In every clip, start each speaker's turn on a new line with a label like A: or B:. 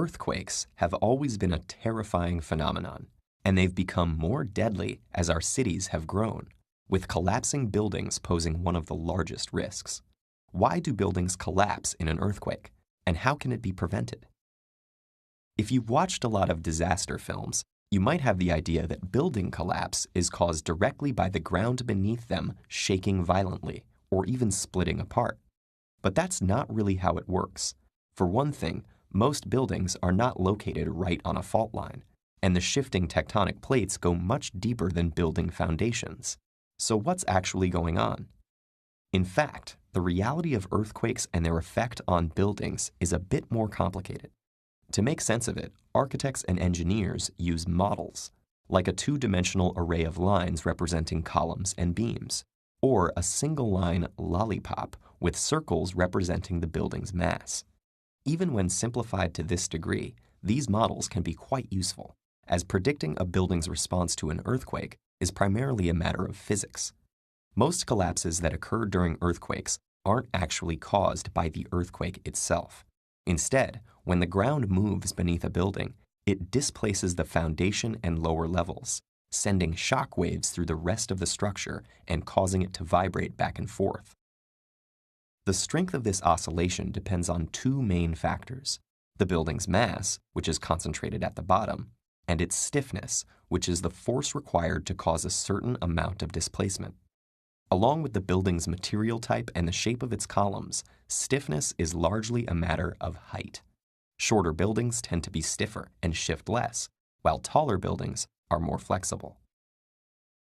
A: Earthquakes have always been a terrifying phenomenon, and they've become more deadly as our cities have grown, with collapsing buildings posing one of the largest risks. Why do buildings collapse in an earthquake, and how can it be prevented? If you've watched a lot of disaster films, you might have the idea that building collapse is caused directly by the ground beneath them shaking violently or even splitting apart. But that's not really how it works. For one thing, most buildings are not located right on a fault line, and the shifting tectonic plates go much deeper than building foundations. So what's actually going on? In fact, the reality of earthquakes and their effect on buildings is a bit more complicated. To make sense of it, architects and engineers use models, like a two-dimensional array of lines representing columns and beams, or a single-line lollipop with circles representing the building's mass. Even when simplified to this degree, these models can be quite useful, as predicting a building's response to an earthquake is primarily a matter of physics. Most collapses that occur during earthquakes aren't actually caused by the earthquake itself. Instead, when the ground moves beneath a building, it displaces the foundation and lower levels, sending shock waves through the rest of the structure and causing it to vibrate back and forth. The strength of this oscillation depends on two main factors: the building's mass, which is concentrated at the bottom, and its stiffness, which is the force required to cause a certain amount of displacement. Along with the building's material type and the shape of its columns, stiffness is largely a matter of height. Shorter buildings tend to be stiffer and shift less, while taller buildings are more flexible.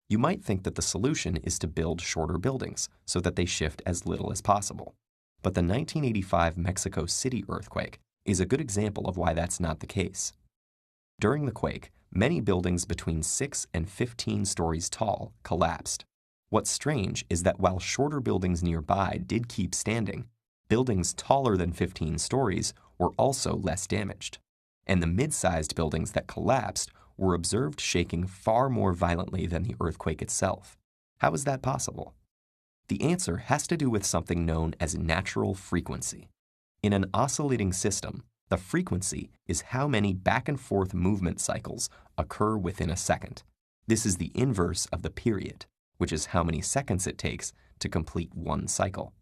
A: You might think that the solution is to build shorter buildings so that they shift as little as possible. But the 1985 Mexico City earthquake is a good example of why that's not the case. During the quake, many buildings between 6 and 15 stories tall collapsed. What's strange is that while shorter buildings nearby did keep standing, buildings taller than 15 stories were also less damaged. And the mid-sized buildings that collapsed were observed shaking far more violently than the earthquake itself. How is that possible? The answer has to do with something known as natural frequency. In an oscillating system, the frequency is how many back and forth movement cycles occur within a second. This is the inverse of the period, which is how many seconds it takes to complete one cycle.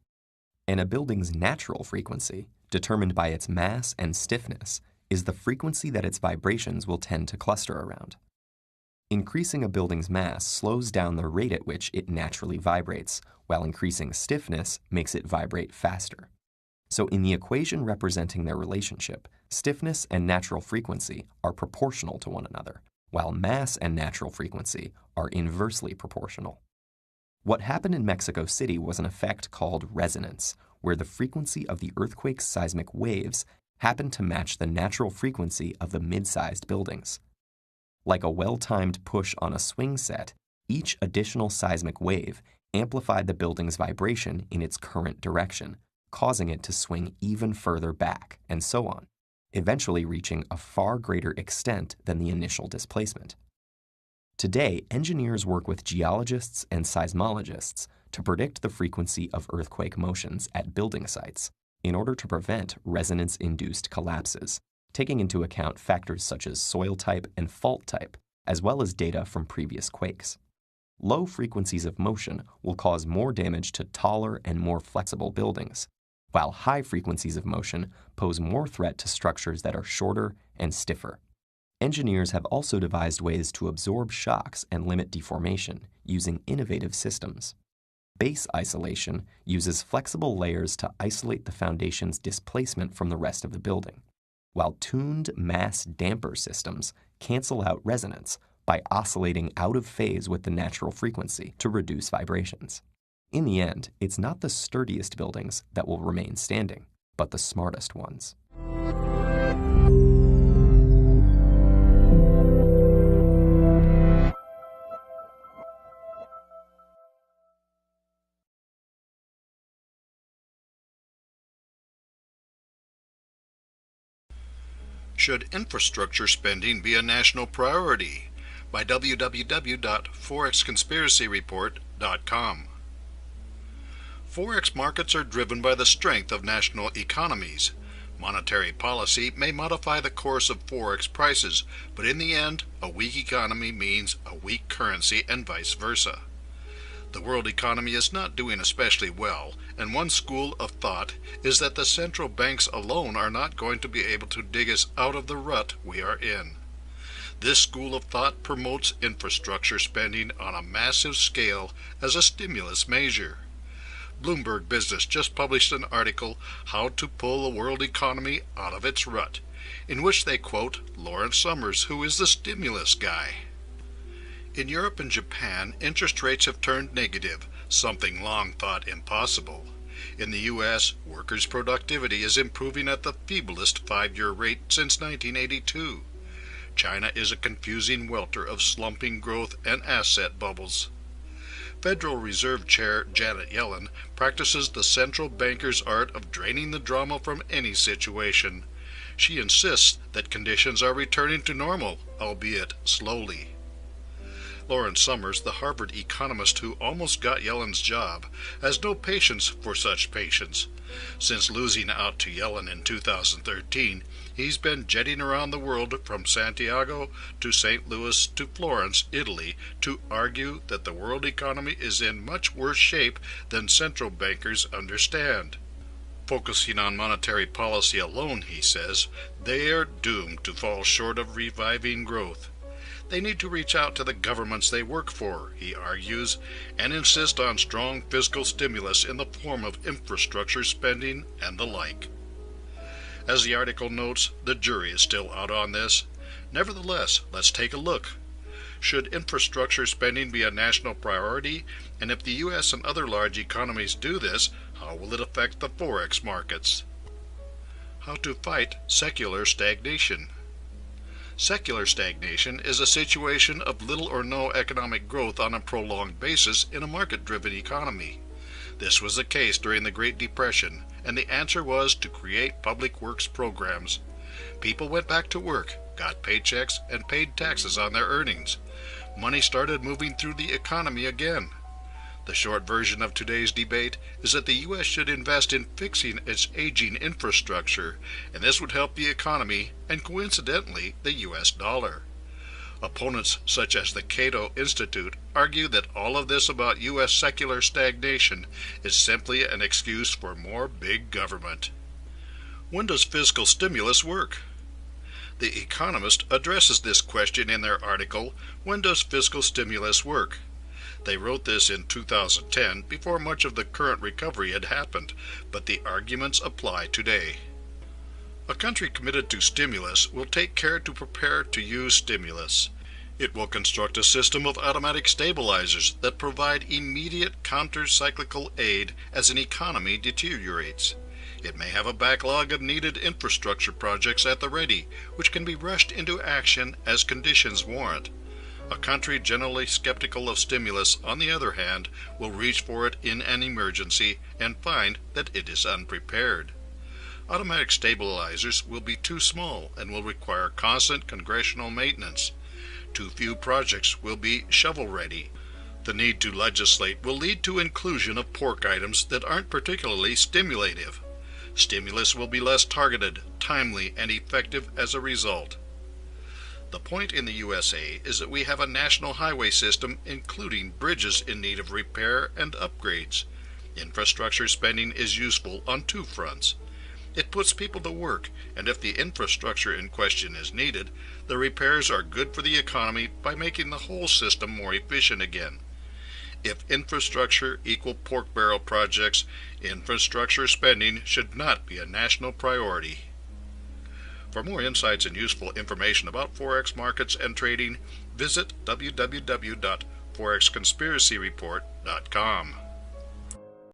A: And a building's natural frequency, determined by its mass and stiffness, is the frequency that its vibrations will tend to cluster around. Increasing a building's mass slows down the rate at which it naturally vibrates, while increasing stiffness makes it vibrate faster. So in the equation representing their relationship, stiffness and natural frequency are proportional to one another, while mass and natural frequency are inversely proportional. What happened in Mexico City was an effect called resonance, where the frequency of the earthquake's seismic waves happened to match the natural frequency of the mid-sized buildings. Like a well-timed push on a swing set, each additional seismic wave amplified the building's vibration in its current direction, causing it to swing even further back, and so on, eventually reaching a far greater extent than the initial displacement. Today, engineers work with geologists and seismologists to predict the frequency of earthquake motions at building sites in order to prevent resonance-induced collapses, taking into account factors such as soil type and fault type, as well as data from previous quakes. Low frequencies of motion will cause more damage to taller and more flexible buildings, while high frequencies of motion pose more threat to structures that are shorter and stiffer. Engineers have also devised ways to absorb shocks and limit deformation using innovative systems. Base isolation uses flexible layers to isolate the foundation's displacement from the rest of the building, while tuned mass damper systems cancel out resonance by oscillating out of phase with the natural frequency to reduce vibrations. In the end, it's not the sturdiest buildings that will remain standing, but the smartest ones.
B: Should infrastructure spending be a national priority? By www.forexconspiracyreport.com. Forex markets are driven by the strength of national economies. Monetary policy may modify the course of Forex prices, but in the end, a weak economy means a weak currency and vice versa. The world economy is not doing especially well, and one school of thought is that the central banks alone are not going to be able to dig us out of the rut we are in. This school of thought promotes infrastructure spending on a massive scale as a stimulus measure. Bloomberg Business just published an article, How to Pull the World Economy Out of Its Rut, in which they quote Lawrence Summers, who is the stimulus guy. In Europe and Japan, interest rates have turned negative, something long thought impossible. In the U.S., workers' productivity is improving at the feeblest 5-year rate since 1982. China is a confusing welter of slumping growth and asset bubbles. Federal Reserve Chair Janet Yellen practices the central banker's art of draining the drama from any situation. She insists that conditions are returning to normal, albeit slowly. Lawrence Summers, the Harvard economist who almost got Yellen's job, has no patience for such patience. Since losing out to Yellen in 2013, he's been jetting around the world from Santiago to St. Louis to Florence, Italy, to argue that the world economy is in much worse shape than central bankers understand. Focusing on monetary policy alone, he says, they are doomed to fall short of reviving growth. They need to reach out to the governments they work for, he argues, and insist on strong fiscal stimulus in the form of infrastructure spending and the like. As the article notes, the jury is still out on this. Nevertheless, let's take a look. Should infrastructure spending be a national priority? And if the U.S. and other large economies do this, how will it affect the Forex markets? How to fight secular stagnation. Secular stagnation is a situation of little or no economic growth on a prolonged basis in a market-driven economy. This was the case during the Great Depression, and the answer was to create public works programs. People went back to work, got paychecks, and paid taxes on their earnings. Money started moving through the economy again. The short version of today's debate is that the U.S. should invest in fixing its aging infrastructure, and this would help the economy and, coincidentally, the U.S. dollar. Opponents such as the Cato Institute argue that all of this about U.S. secular stagnation is simply an excuse for more big government. When does fiscal stimulus work? The Economist addresses this question in their article, When Does Fiscal Stimulus Work? They wrote this in 2010, before much of the current recovery had happened, but the arguments apply today. A country committed to stimulus will take care to prepare to use stimulus. It will construct a system of automatic stabilizers that provide immediate counter-cyclical aid as an economy deteriorates. It may have a backlog of needed infrastructure projects at the ready, which can be rushed into action as conditions warrant. A country generally skeptical of stimulus, on the other hand, will reach for it in an emergency and find that it is unprepared. Automatic stabilizers will be too small and will require constant congressional maintenance. Too few projects will be shovel-ready. The need to legislate will lead to inclusion of pork items that aren't particularly stimulative. Stimulus will be less targeted, timely, and effective as a result. The point in the USA is that we have a national highway system including bridges in need of repair and upgrades. Infrastructure spending is useful on two fronts. It puts people to work, and if the infrastructure in question is needed, the repairs are good for the economy by making the whole system more efficient again. If infrastructure equal pork barrel projects, infrastructure spending should not be a national priority. For more insights and useful information about Forex markets and trading, visit www.forexconspiracyreport.com.